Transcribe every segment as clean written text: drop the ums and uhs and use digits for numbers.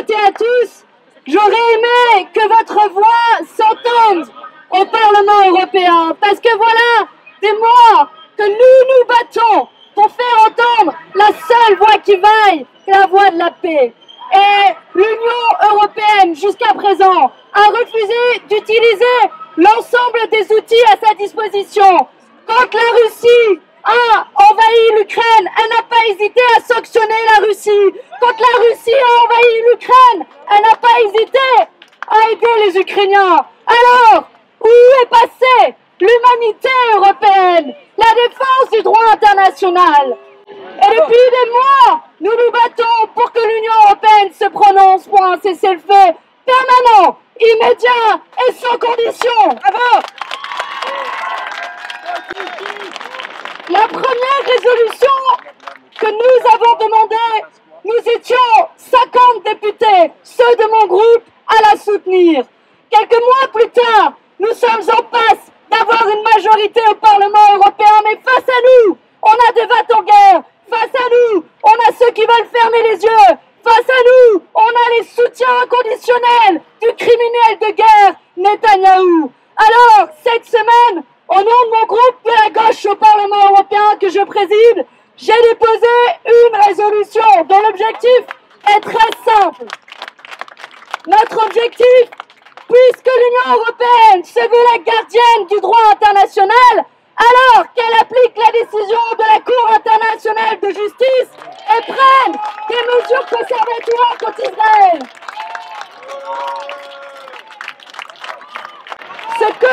toutes et à tous, j'aurais aimé que votre voix s'entende au Parlement européen, parce que voilà des mois que nous nous battons pour faire entendre la seule voix qui vaille, la voix de la paix. Et l'Union européenne, jusqu'à présent, a refusé d'utiliser l'ensemble des outils à sa disposition. Quand la Russie a envahi l'Ukraine, elle n'a pas hésité à sanctionner la Russie. Quand la Russie a envahi l'Ukraine, elle n'a pas hésité à aider les Ukrainiens. Alors, où est passée l'humanité européenne, la défense du droit international? Et depuis des mois, nous nous battons pour que l'Union européenne se prononce pour un cessez-le-feu permanent, immédiat et sans condition. Bravo! La première résolution que nous avons demandée, nous étions 50 députés, ceux de mon groupe, à la soutenir. Quelques mois plus tard, nous sommes en passe d'avoir une majorité au Parlement européen, mais face à nous, on a des va-t-en-guerre. Face à nous, on a ceux qui veulent fermer les yeux. Face à nous, on a les soutiens inconditionnels du criminel de guerre Netanyahou. Alors, cette semaine, au nom de mon groupe de la gauche au Parlement européen que je préside, j'ai déposé une résolution dont l'objectif est très simple. Notre objectif, puisque l'Union européenne se veut la gardienne du droit international, alors qu'elle applique la décision de la Cour internationale de justice et prenne des mesures conservatoires contre Israël. Ce que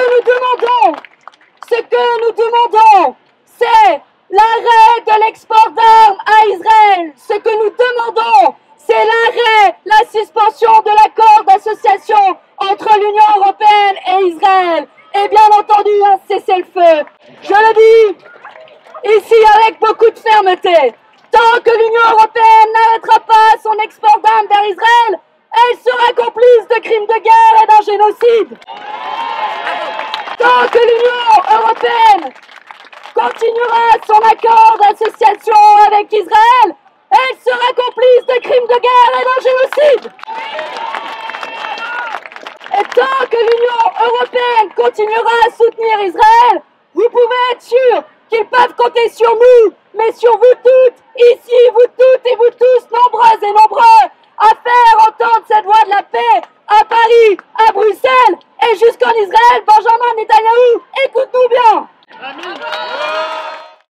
nous demandons, c'est l'arrêt de l'export d'armes à Israël. Ce que nous demandons, c'est l'arrêt, la suspension de l'accord d'association entre l'Union européenne et Israël. Et bien entendu, un cessez-le-feu. Je le dis ici avec beaucoup de fermeté. Tant que l'Union européenne n'arrêtera pas son export d'armes vers Israël, elle sera complice de crimes de guerre et d'un génocide. Tant que l'Union européenne continuera son accord d'association avec Israël, elle sera complice de crimes de guerre et d'un génocide. Et tant que l'Union européenne continuera à soutenir Israël, vous pouvez être sûr qu'ils peuvent compter sur nous, mais sur vous toutes, ici, vous toutes et vous tous, nombreuses et nombreux, à faire entendre cette voix de la paix à Paris, à Bruxelles et jusqu'en Israël. Benjamin Netanyahou, écoute-nous bien.